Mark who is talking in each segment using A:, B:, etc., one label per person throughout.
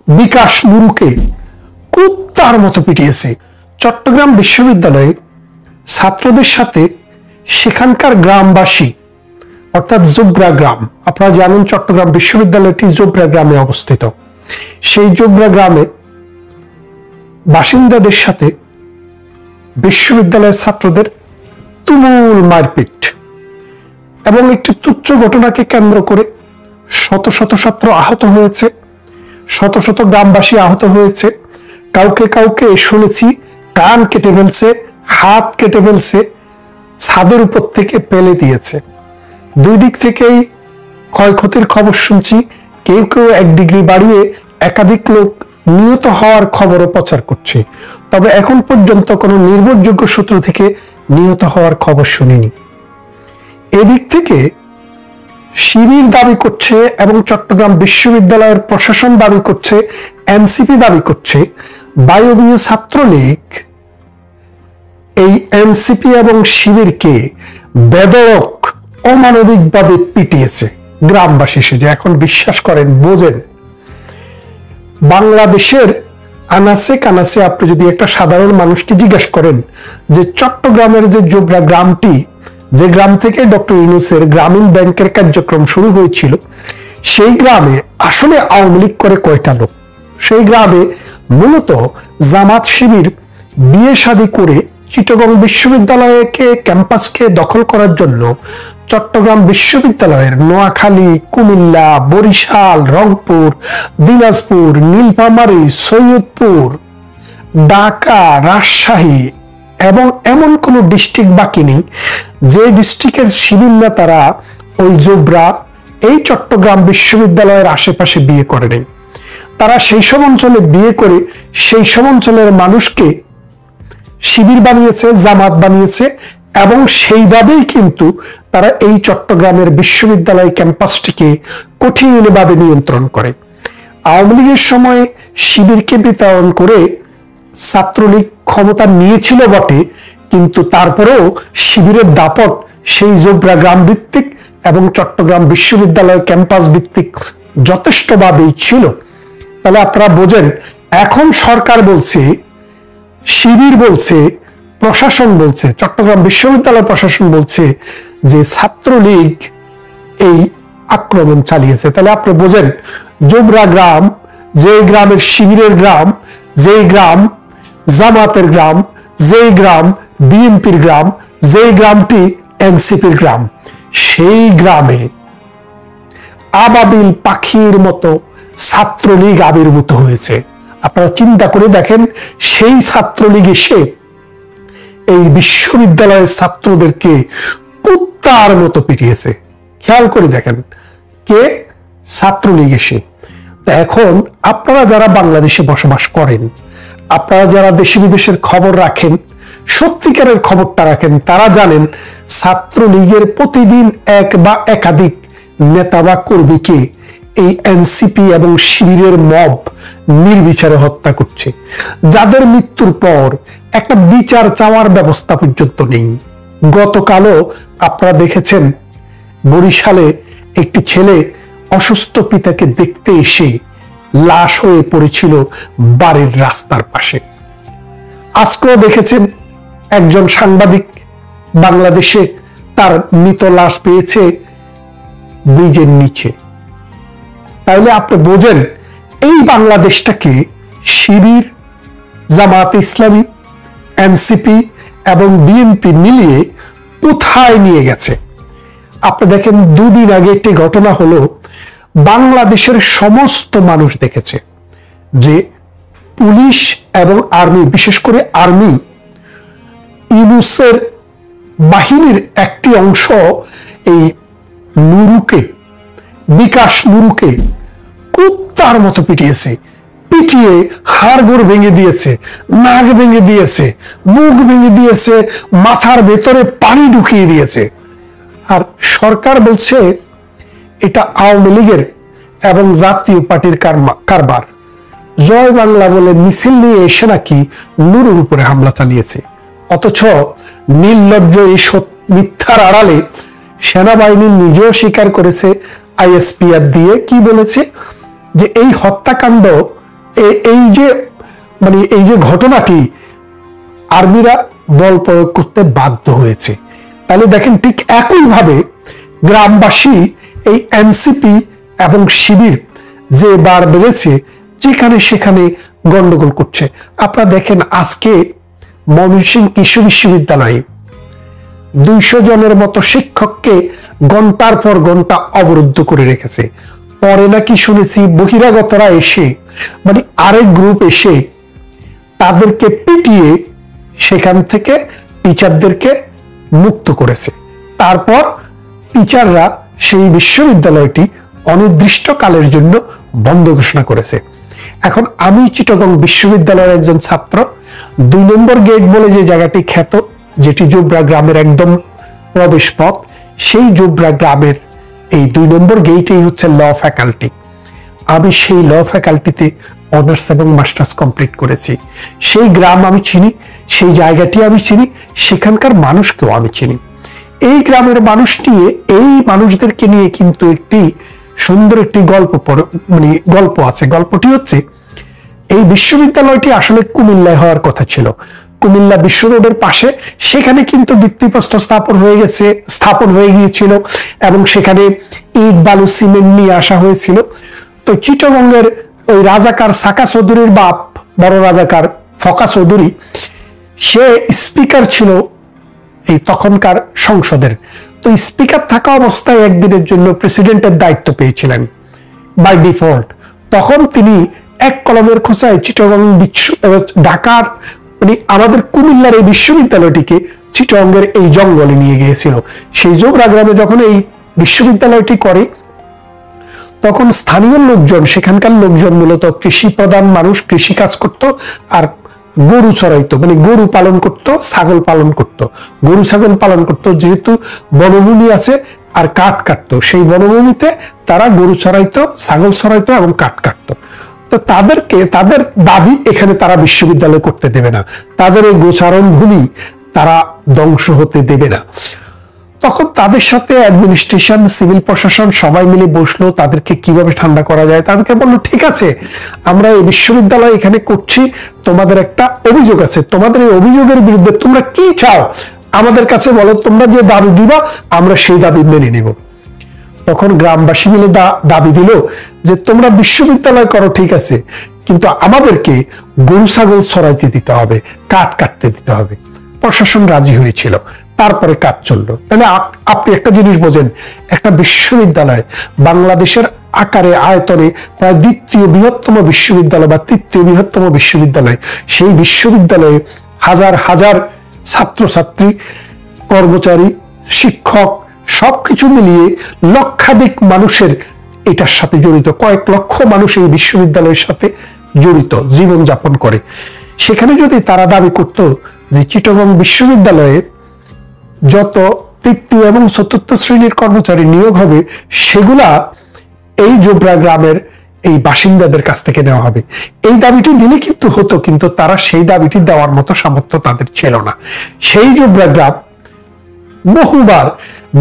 A: বিকাশ নুরুকে কুত্তার মতো পিটিয়েছে। চট্টগ্রাম বিশ্ববিদ্যালয়ে ছাত্রদের সাথে সেখানকার গ্রামবাসী অর্থাৎ জোবরা গ্রাম, আপনারা জানেন চট্টগ্রাম বিশ্ববিদ্যালয়টি জোবরা গ্রামে অবস্থিত। সেই জোবরা গ্রামে বাসিন্দাদের সাথে বিশ্ববিদ্যালয়ের ছাত্রদের তুমুল মারপিট এবং একটি তুচ্ছ ঘটনাকে কেন্দ্র করে শত শত ছাত্র আহত হয়েছে, শত শত গ্রামবাসী আহত হয়েছে। কাউকে কাউকে শুনেছি কান কেটে ফেলছে, হাত কেটে ফেলছে, ছাদের উপর থেকে ফেলে দিয়েছে। দুই দিক থেকেই ক্ষয়ক্ষতির খবর শুনছি। কেউ কেউ 1 ডিগ্রি বাড়িয়ে একাধিক লোক নিহত হওয়ার খবরও প্রচার করছে। তবে এখন পর্যন্ত কোনো নির্ভরযোগ্য সূত্র থেকে নিহত হওয়ার খবর শুনিনি। এদিক থেকে শিবির দাবি করছে এবং চট্টগ্রাম বিশ্ববিদ্যালয়ের প্রশাসন দাবি করছে, এনসিপি দাবি করছে, বায়বীয় ছাত্রলীগ এই এনসিপি এবং শিবিরকে বেধড়ক অমানবিকভাবে পিটিয়েছে। গ্রামবাসী সেজে এখন বিশ্বাস করেন, বোঝেন, বাংলাদেশের আনাচে কানাচে আপনি যদি একটা সাধারণ মানুষকে জিজ্ঞাসা করেন যে চট্টগ্রামের যে জোবরা গ্রামটি, যে গ্রাম থেকে ডক্টর ইউনূসের গ্রামীণ ব্যাংকের কার্যক্রম শুরু হয়েছিল, সেই গ্রামে আসলে আওয়ামী লীগ করে কয়টা লোক? সেই গ্রামে মূলত জামাত শিবির বিয়ে শাদী করে চিটাগং বিশ্ববিদ্যালয়কে ক্যাম্পাসকে দখল করার জন্য চট্টগ্রাম বিশ্ববিদ্যালয়ের নোয়াখালী, কুমিল্লা, বরিশাল, রংপুর, দিনাজপুর, নীলফামারী, সৈয়দপুর, ঢাকা, রাজশাহী এবং এমন কোন ডিস্ট্রিক্ট বাকি নেই যে ডিস্ট্রিক্টের শিবির নেতারা ওই জোবরা এই চট্টগ্রাম বিশ্ববিদ্যালয়ের আশেপাশে বিয়ে করে নেই। তারা সেই সব অঞ্চলে বিয়ে করে সেই সব অঞ্চলের মানুষকে শিবির বানিয়েছে, জামাত বানিয়েছে এবং সেইভাবেই কিন্তু তারা এই চট্টগ্রামের বিশ্ববিদ্যালয় ক্যাম্পাসটিকে কঠিনভাবে নিয়ন্ত্রণ করে। আওয়ামী লীগের সময় শিবিরকে বিতাড়ন করে ছাত্রলীগ ক্ষমতা নিয়েছিল বটে, কিন্তু তারপরেও শিবিরের দাপট সেই জোবরা গ্রাম ভিত্তিক এবং চট্টগ্রাম বিশ্ববিদ্যালয় ক্যাম্পাস ভিত্তিক যথেষ্টভাবেই ছিল। তাহলে আপনারা বোঝেন, এখন সরকার বলছে, শিবির বলছে, প্রশাসন বলছে, চট্টগ্রাম বিশ্ববিদ্যালয় প্রশাসন বলছে যে ছাত্রলীগ এই আক্রমণ চালিয়েছে। তাহলে আপনি বোঝেন, জোবরা গ্রাম, যে গ্রামের শিবিরের গ্রাম, যেই গ্রাম জামাতের গ্রাম, যেই গ্রাম বিএনপির গ্রাম, যেই গ্রামটি এনসিপির গ্রাম, সেই গ্রামে আবাবিল পাখির মতো ছাত্রলীগ আবির্ভূত হয়েছে। আপনারা চিন্তা করে দেখেন, সেই ছাত্রলীগ এসে এই বিশ্ববিদ্যালয়ের ছাত্রদেরকে কুত্তার মতো পিটিয়েছে। খেয়াল করে দেখেন, কে? ছাত্রলীগ এসে। এখন আপনারা যারা বাংলাদেশে বসবাস করেন, আপনারা যারা দেশে বিদেশের খবর রাখেন, সত্যিকারের খবরটা রাখেন, তারা জানেন ছাত্রলীগের প্রতিদিন এক বা একাধিক নেতা বা কর্মীকে এই এনসিপি এবং শিবিরের মব নির্বিচারে হত্যা করছে, যাদের মৃত্যুর পর একটা বিচার চাওয়ার ব্যবস্থা পর্যন্ত নেই। গতকালও আপনারা দেখেছেন বরিশালে একটি ছেলে অসুস্থ পিতাকে দেখতে এসে লাশ হয়ে পড়েছিল বাড়ির রাস্তার পাশে। আজকেও দেখেছেন একজন সাংবাদিক বাংলাদেশে তার মৃত লাশ পেয়েছে ব্রিজের নিচে। তাহলে আপনি বোঝেন, এই বাংলাদেশটাকে শিবির, জামাত ইসলামী, এনসিপি এবং বিএনপি মিলিয়ে কোথায় নিয়ে গেছে। আপনি দেখেন, 2 দিন আগে একটি ঘটনা হলো, বাংলাদেশের সমস্ত মানুষ দেখেছে যে পুলিশ এবং আর্মি, বিশেষ করে আর্মি, ইউনূসের বাহিনীর একটি অংশ এই নুরুকে, বিকাশ নুরুকে কুত্তার মতো পিটিয়েছে। পিটিয়ে হাড়গোড় ভেঙে দিয়েছে, নাক ভেঙে দিয়েছে, মুখ ভেঙে দিয়েছে, মাথার ভেতরে পানি ঢুকিয়ে দিয়েছে। আর সরকার বলছে এটা আওয়ামী লীগের এবং জাতীয় পার্টির কারবার। জয় বাংলা বলে মিছিল নিয়ে এসে নাকি নুরুর উপরে হামলা চালিয়েছে। অথচ নির্লজ্জ এই মিথ্যার আড়ালে সেনাবাহিনী নিজেও স্বীকার করেছে, আইএসপিআর দিয়ে কি বলেছে যে এই হত্যাকাণ্ড এই যে মানে এই যে ঘটনাটি আর্মিরা বল প্রয়োগ করতে বাধ্য হয়েছে। তাহলে দেখেন ঠিক একইভাবে গ্রামবাসী এই এনসিপি এবং শিবির যে বার বেড়েছে, যেখানে সেখানে গন্ডগোল করছে। আপনারা দেখেন আজকে ময়মনসিংহ কৃষি বিশ্ববিদ্যালয়ে 200 জনের মতো শিক্ষককে ঘন্টার পর ঘন্টা অবরুদ্ধ করে রেখেছে। পরে নাকি শুনেছি বহিরাগতরা এসে মানে আরেক গ্রুপ এসে তাদেরকে পিটিয়ে সেখান থেকে টিচারদেরকে মুক্ত করেছে। তারপর টিচাররা সেই বিশ্ববিদ্যালয়টি অনির্দিষ্টকালের জন্য বন্ধ ঘোষণা করেছে। এখন আমি চিটাগং বিশ্ববিদ্যালয়ের একজন ছাত্র। 2 নম্বর গেট বলে যে জায়গাটি খ্যাত, যেটি জোবরা গ্রামের একদম প্রবেশ পথ, সেই জোবরা গ্রামের এই 2 নম্বর গেটেই হচ্ছে ল ফ্যাকাল্টি। আমি সেই ল ফ্যাকাল্টিতে অনার্স এবং মাস্টার্স কমপ্লিট করেছি। সেই গ্রাম আমি চিনি, সেই জায়গাটি আমি চিনি, সেখানকার মানুষকেও আমি চিনি। এই গ্রামের মানুষ নিয়ে, এই মানুষদেরকে নিয়ে কিন্তু একটি সুন্দর একটি গল্প আছে। গল্পটি হচ্ছে এই বিশ্ববিদ্যালয়টি আসলে কুমিল্লায় হওয়ার কথা ছিল, কুমিল্লা বিশ্ব রোডের পাশে। সেখানে কিন্তু ভিত্তিপ্রস্তর স্থাপন হয়ে গিয়েছিল এবং সেখানে ইট বালু সিমেন্ট নিয়ে আসা হয়েছিল। তো চিটাগংয়ের ওই রাজাকার সাকা চৌধুরীর বাপ, বড় রাজাকার ফকা চৌধুরী, সে স্পিকার ছিল এই তখনকার সংসদের। তো স্পিকার থাকা অবস্থায় একদিনের জন্য প্রেসিডেন্টের দায়িত্ব পেয়েছিলেন বাই ডিফল্ট। তখন তিনি এক কলমের খোঁচায় চিটাগং ঢাকার মানে আমাদের কুমিল্লার এই বিশ্ববিদ্যালয়টিকে চিটাগংয়ের এই জঙ্গলে নিয়ে গিয়েছিল। সেই জোবরা গ্রামে যখন এই বিশ্ববিদ্যালয়টি করে, তখন স্থানীয় লোকজন, সেখানকার লোকজন মূলত কৃষি প্রধান মানুষ, কৃষি কাজ করত আর গরু চড়াইতো, মানে গরু পালন করত, ছাগল পালন করত, গরু ছাগল পালন করত। যেহেতু বনভূমি আছে আর কাঠ কাটতো, সেই বনভূমিতে তারা গরু চড়াইতো, ছাগল চড়াইতো এবং কাঠ কাটতো। তো তাদের দাবি এখানে তারা বিশ্ববিদ্যালয় করতে দেবে না, তাদের এই গোচারণ ভূমি তারা ধ্বংস হতে দেবে না। তখন তাদের সাথে অ্যাডমিনিস্ট্রেশন, সিভিল প্রশাসন সবাই মিলে বসলো, তাদেরকে কিভাবে ঠান্ডা করা যায়। তাদেরকে বললো, ঠিক আছে, আমরা এই বিশ্ববিদ্যালয় এখানে করছি, তোমাদের একটা অভিযোগ আছে, তোমাদের এই অভিযোগের বিরুদ্ধে তোমরা কি চাও আমাদের কাছে বলো, তোমরা যে দাবি দিবা আমরা সেই দাবি মেনে নিব। তখন গ্রামবাসী মিলে দাবি দিল যে তোমরা বিশ্ববিদ্যালয় করো ঠিক আছে, কিন্তু আমাদেরকে গরু ছাগল চড়াইতে দিতে হবে, কাঠ কাটতে দিতে হবে। প্রশাসন রাজি হয়েছিল, তারপরে কাজ চললো। তাহলে আপনি একটা জিনিস বোঝেন, একটা বিশ্ববিদ্যালয় বাংলাদেশের আকারে আয়তনে প্রায় 2য় বৃহত্তম বিশ্ববিদ্যালয় বা 3য় বৃহত্তম বিশ্ববিদ্যালয়, সেই বিশ্ববিদ্যালয়ে হাজার হাজার ছাত্রছাত্রী, কর্মচারী, শিক্ষক সবকিছু মিলিয়ে লক্ষাধিক মানুষের এটার সাথে জড়িত, কয়েক লক্ষ মানুষ এই বিশ্ববিদ্যালয়ের সাথে জড়িত, জীবনযাপন করে। সেখানে যদি তারা দাবি করত যে চিটাগং বিশ্ববিদ্যালয়ে যত 3য় এবং 4র্থ শ্রেণীর কর্মচারী নিয়োগ হবে, সেগুলা এই জোবরা গ্রামের এই বাসিন্দাদের কাছ থেকে নেওয়া হবে, এই দাবিটি দিলে কিন্তু হতো। কিন্তু তারা সেই দাবিটি দেওয়ার মতো সামর্থ্য তাদের ছিল না। সেই জোবরা গ্রাম বহুবার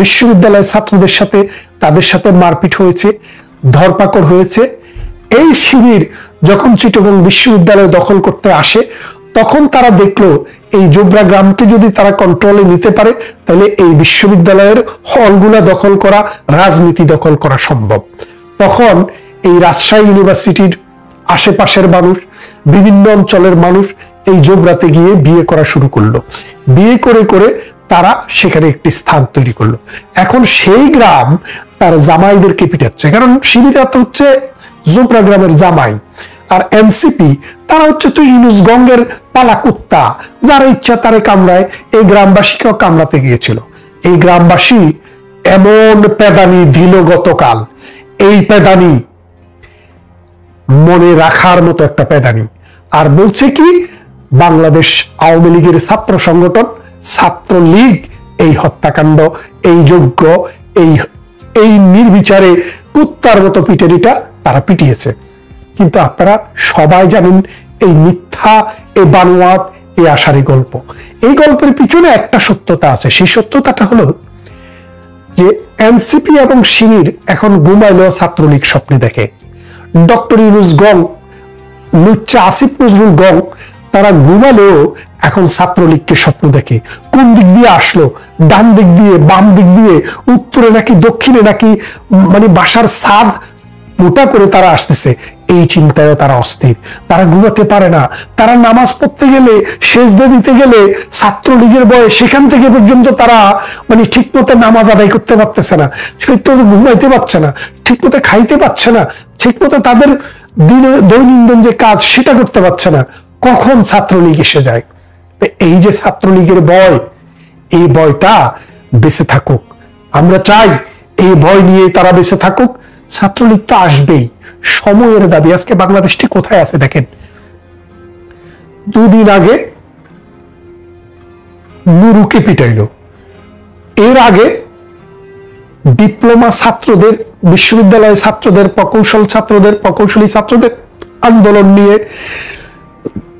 A: বিশ্ববিদ্যালয়ের ছাত্রদের সাথে, তাদের সাথে মারপিট হয়েছে, ধরপাকড় হয়েছে। এই শিবির যখন চিটাগং বিশ্ববিদ্যালয় দখল করতে আসে, তখন তারা দেখলো এই জোবরা গ্রামকে যদি তারা কন্ট্রোলে নিতে পারে, তাহলে এই বিশ্ববিদ্যালয়ের হলগুলা দখল করা, রাজনীতি দখল করা সম্ভব। তখন এই রাজশাহী ইউনিভার্সিটির আশেপাশের মানুষ, বিভিন্ন অঞ্চলের মানুষ এই জোবরাতে গিয়ে বিয়ে করা শুরু করলো। বিয়ে করে করে তারা সেখানে একটি স্থান তৈরি করলো। এখন সেই গ্রাম তার জামাইদেরকে পিটাচ্ছে, কারণ শিবিরা তো হচ্ছে জোবরা গ্রামের জামাই, আর এনসিপি তারা হচ্ছে তো ইউনুস গঙ্গের পালা কুত্তা, যারা ইচ্ছা তারে কামড়ায়। এই গ্রামবাসীকেও কামড়াতে গিয়েছিল। এই গ্রামবাসী এমন পেদানি দিল গতকাল, এই পেদানি মনে রাখার মতো একটা পেদানি। আর বলছে কি, বাংলাদেশ আওয়ামী লীগের ছাত্র সংগঠন ছাত্রলীগ এই হত্যাকাণ্ড, এই যজ্ঞ, এই নির্বিচারে কুত্তার মতো পিটারিটা তারা পিটিয়েছে। কিন্তু আপনারা সবাই জানেন এই মিথ্যা, এই বানোয়াট, এই আশারি গল্প। এই গল্পের পিছনে একটা সত্যতা আছে। সেই সত্যতাটা হলো যে এনসিপি এবং শিবির এখন ঘুমাইলেও ছাত্রলীগ স্বপ্নে দেখে। ডক্টর ইউনুস গং লুচ্চা আসিফ নজরুল গং তারা ঘুমালেও এখন ছাত্রলীগকে স্বপ্ন দেখে। কোন দিক দিয়ে আসলো, ডান দিক দিয়ে, বাম দিক দিয়ে, উত্তরে নাকি দক্ষিণে নাকি, মানে বাসার ছাদ মোটা করে তারা আসতেছে, এই চিন্তায় তারা অস্থির। তারা ঘুমাতে পারে না। তারা নামাজ পড়তে গেলে, সেজদা দিতে গেলে ছাত্রলীগের বয়স, সেখান থেকে পর্যন্ত তারা মানে ঠিক মতো নামাজ আদায় করতে পারতেছে না, ঠিক মতো ঘুমাইতে পারছে না, ঠিক মতো খাইতে পারছে না, ঠিক মতো তাদের দৈনন্দিন যে কাজ সেটা করতে পারছে না। কখন ছাত্রলীগ এসে যায়। এই যে ছাত্রলীগের ভয়, এই ভয়টা বেঁচে থাকুক। আমরা চাই এই ভয় নিয়ে তারা বেঁচে থাকুক। ছাত্রলীগ তো আসবেই, সময়ের দাবি। আজকে বাংলাদেশটি কোথায় আছে দেখেন। দুদিন আগে নুরুকে পিটাইলো, এর আগে ডিপ্লোমা ছাত্রদের, বিশ্ববিদ্যালয়ের ছাত্রদের, প্রকৌশলী ছাত্রদের আন্দোলন নিয়ে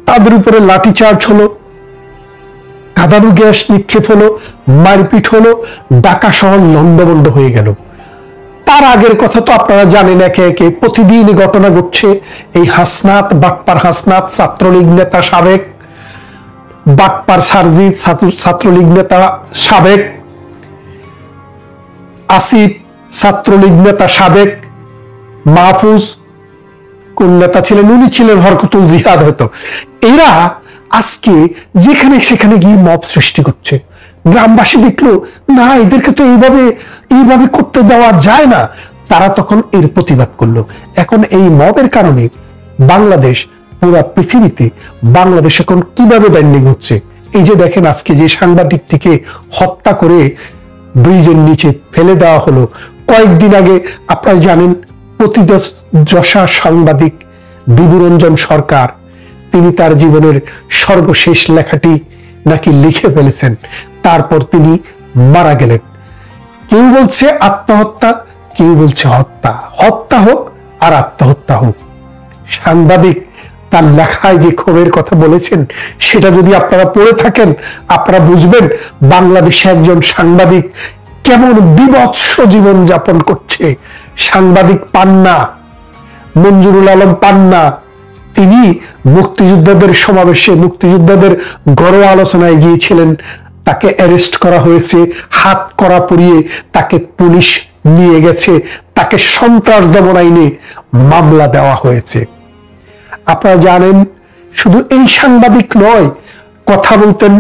A: তাদের উপরে লাঠিচার্জ হলো, কাঁদানো গ্যাস নিক্ষেপ হলো, মারপিট হলো, ঢাকা শহর লন্ডভন্ড হয়ে গেল। তার আগের কথা তো আপনারা জানেন, একে একে প্রতিদিন ঘটনা ঘটছে। এই হাসনাত, বাটপার হাসনাত, ছাত্রলীগ নেতা সাবেক, বাটপার সারজিৎ, ছাত্রলীগ নেতা সাবেক, আসিফ ছাত্রলীগ নেতা সাবেক, মাহফুজ কোন নেতা ছিলেন, উনি ছিলেন হরকতুল জিহাদ হয়তো। এরা আজকে যেখানে সেখানে গিয়ে মব সৃষ্টি করছে। গ্রামবাসী দেখলো না, এদেরকে তো এইভাবে করতে দেওয়া যায় না, তারা তখন এর প্রতিবাদ করলো। এখন এই মবের কারণে বাংলাদেশ, পুরো পৃথিবীতে বাংলাদেশ এখন কিভাবে ব্যান্ডিং হচ্ছে। এই যে দেখেন, আজকে যে সাংবাদিকটিকে হত্যা করে ব্রিজের নিচে ফেলে দেওয়া হলো। কয়েকদিন আগে আপনারা জানেন, প্রথিতযশা সাংবাদিক বিভুরঞ্জন সরকার, তিনি তার জীবনের সর্বশেষ লেখাটি নাকি লিখে ফেলেছেন, তারপর তিনি মারা গেলেন। কেউ বলছে আত্মহত্যা, কেউ বলছে হত্যা। হত্যা হোক আর আত্মহত্যা হোক, সাংবাদিক তার লেখায় যে ক্ষোভের কথা বলেছেন, সেটা যদি আপনারা পড়ে থাকেন, আপনারা বুঝবেন বাংলাদেশে একজন সাংবাদিক কেমন বিভৎস জীবন যাপন করছে। সাংবাদিক পান্না, মঞ্জুরুল আলম পান্না, তিনি মুক্তিযোদ্ধাদের সমাবেশে, মুক্তিযোদ্ধাদের ঘরোয়া আলোচনায় গিয়েছিলেন, তাকে অ্যারেস্ট করা হয়েছে, হাত কড়া পরিয়ে তাকে পুলিশ নিয়ে গেছে, তাকে সন্ত্রাস দমন আইনে মামলা দেওয়া হয়েছে। আপনারা জানেন, শুধু এই সাংবাদিক নয়, কথা বলতেন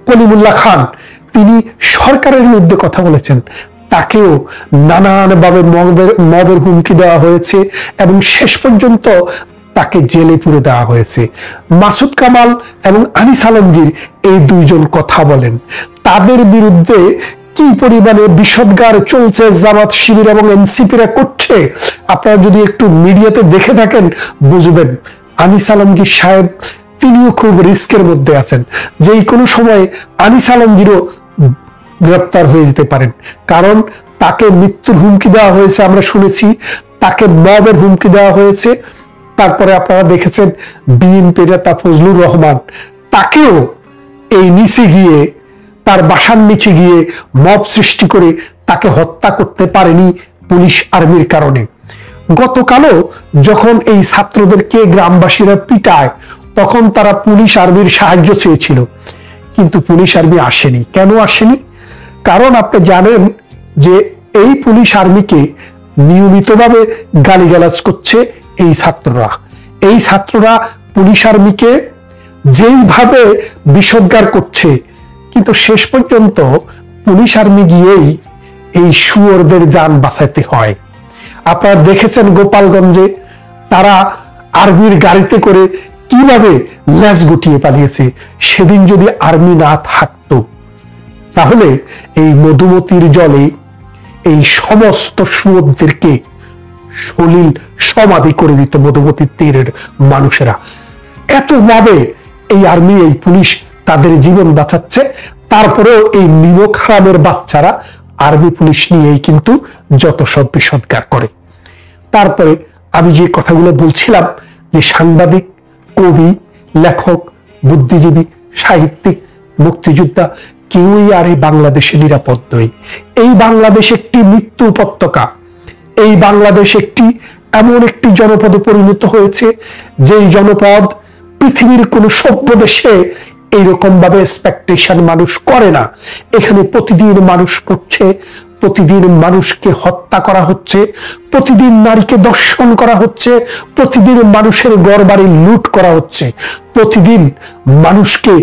A: কলিমুল্লাহ খান, তিনি সরকারের বিরুদ্ধে কথা বলেছেন, তাকেও নানানভাবে মবের হুমকি দেওয়া হয়েছে এবং শেষ পর্যন্ত তাকে জেলে পুরে দেওয়া হয়েছে। মাসুদ কামাল এবং আনিস আলমগীর, এই দুইজন কথা বলেন, তাদের বিরুদ্ধে কি পরিমাণে বিষোদ্গার চলছে জামাত, শিবির এবং এনসিপিরা করছে, আপনারা যদি একটু মিডিয়াতে দেখে থাকেন বুঝবেন। আনিস আলমগীর সাহেব, তিনিও খুব রিস্কের মধ্যে আছেন, যে কোনো সময় আনিস আলমগীরও গ্রেপ্তার হয়ে যেতে পারেন, কারণ তাকে মৃত্যুর হুমকি দেওয়া হয়েছে, আমরা শুনেছি, তাকে মবের হুমকি দেওয়া হয়েছে। তারপরে আপনারা দেখেছেন বিএনপি নেতা ফজলুর রহমান, তাকেও এই নিচে গিয়ে, তার বাসার নিচে গিয়ে মব সৃষ্টি করে তাকে হত্যা করতে পারেনি পুলিশ আর্মির কারণে। গতকালও যখন এই ছাত্রদেরকে গ্রামবাসীরা পিটায়, তখন তারা পুলিশ আর্মির সাহায্য চেয়েছিল, কিন্তু পুলিশ আর্মি আসেনি। কেন আসেনি? কারণ আপনি জানেন যে এই পুলিশ আর্মিকে নিয়মিতভাবে গালিগালাজ করছে এই ছাত্ররা। এই ছাত্ররা পুলিশ আর্মিকে যেইভাবে বিষোদ্গার করছে, কিন্তু শেষ পর্যন্ত পুলিশ আর্মি গিয়েই এই শুয়োরদের জান বাঁচাতে হয়। আপনারা দেখেছেন গোপালগঞ্জে তারা আর্মির গাড়িতে করে কিভাবে ল্যাজ গুটিয়ে পালিয়েছে। সেদিন যদি আর্মি না থাকতো, তাহলে এই মধুমতির জলে এই সমস্ত শুয়োরদেরকে সলিল সমাধি করে দিত মধুমতির তীরের মানুষেরা। এত ভাবে এই আর্মি, এই পুলিশ তাদের জীবন বাঁচাচ্ছে, তারপরেও এই নিমক হারামের বাচ্চারা আর্মি পুলিশ নিয়েই কিন্তু যত সব বিষোদ্গার করে। তারপরে আমি যে কথাগুলো বলছিলাম, যে সাংবাদিক, কবি, লেখক, বুদ্ধিজীবী, সাহিত্যিক, মুক্তিযোদ্ধা কেউই আর এই বাংলাদেশে নিরাপদ নয়। এই বাংলাদেশ একটি মৃত্যু উপত্যকা। এই বাংলাদেশ এমন একটি জনপদে পরিণত হয়েছে, যেই জনপদ পৃথিবীর কোন সভ্য দেশে এইরকম ভাবে এক্সপেকটেশন মানুষ করে না। এখানে প্রতিদিন মানুষ পড়ছে, প্রতিদিন মানুষকে হত্যা করা হচ্ছে, প্রতিদিন নারীকে ধর্ষণ করা হচ্ছে, প্রতিদিন মানুষের ঘরবাড়ি লুট করা হচ্ছে, প্রতিদিন মানুষকে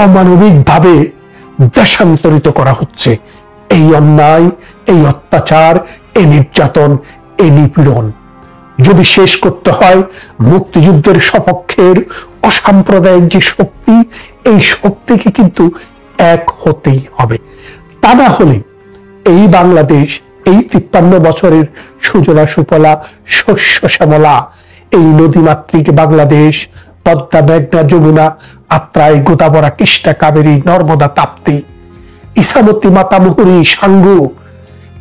A: অমানবিকভাবে দেশান্তরিত করা হচ্ছে। এই অন্যায়, এই অত্যাচার, এই নির্যাতন, এই নিপীড়ন যদি শেষ করতে হয়, মুক্তিযুদ্ধের সপক্ষের অসাম্প্রদায়িক যে শক্তি, এই শক্তিকে কিন্তু এক হতেই হবে। তা না হলে এই বাংলাদেশ, এই 53 বছরের সুজলা সুফলা শস্য শ্যামলা এই নদীমাতৃক বাংলাদেশ, পদ্মা, মেঘনা, যমুনা, আত্রাই, গোদাবরা, কৃষ্ণা, কাবেরী, নর্মদা, তাপ্তি, ইসামতী, মাতামুহুরী, সাঙ্গু,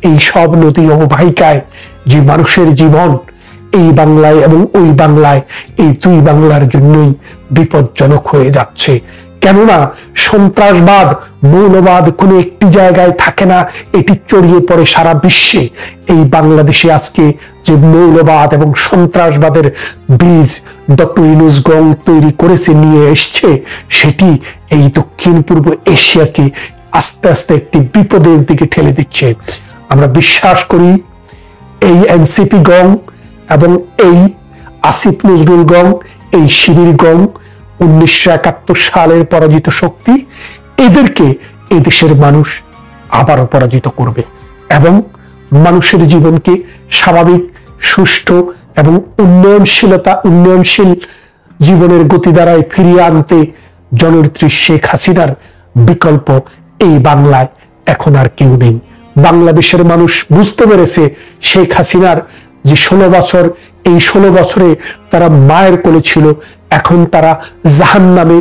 A: এই সব নদী অববাহিকায় যে মানুষের জীবন এই বাংলায় এবং ওই বাংলায়, এই দুই বাংলার জন্যই বিপজ্জনক হয়ে যাচ্ছে। কেননা সন্ত্রাসবাদ, মৌলবাদ কোনো একটি জায়গায় থাকে না, এটি ছড়িয়ে পড়ে সারা বিশ্বে। এই বাংলাদেশে আজকে যে মৌলবাদ এবং সন্ত্রাসবাদের বীজ ডক্টর ইউনূস গং তৈরি করেছে, নিয়ে এসছে, সেটি এই দক্ষিণ পূর্ব এশিয়াকে আস্তে আস্তে একটি বিপদের দিকে ঠেলে দিচ্ছে। আমরা বিশ্বাস করি এই এনসিপি গং এবং এই আসিফ নজরুল গং, এই শিবির গং, 1971 সালের পরাজিত শক্তি, এদেরকে এই দেশের মানুষ আবারও পরাজিত করবে এবং মানুষের জীবনকে স্বাভাবিক, সুষ্ঠু এবং উন্নয়নশীল জীবনের গতিধারায় ফিরিয়ে আনতে জননেত্রী শেখ হাসিনার বিকল্প এই বাংলায় এখন আর কেউ নেই। বাংলাদেশের মানুষ বুঝতে পেরেছে শেখ হাসিনার যে 16 বছর, এই 16 বছরে তারা মায়ের কোলে ছিল, এখন তারা জাহান্নামে,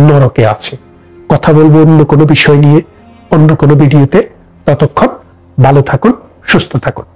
A: নরকে আছে। কথা বলবো অন্য কোনো বিষয় নিয়ে, অন্য কোনো ভিডিওতে। ততক্ষণ ভালো থাকুন, সুস্থ থাকুন।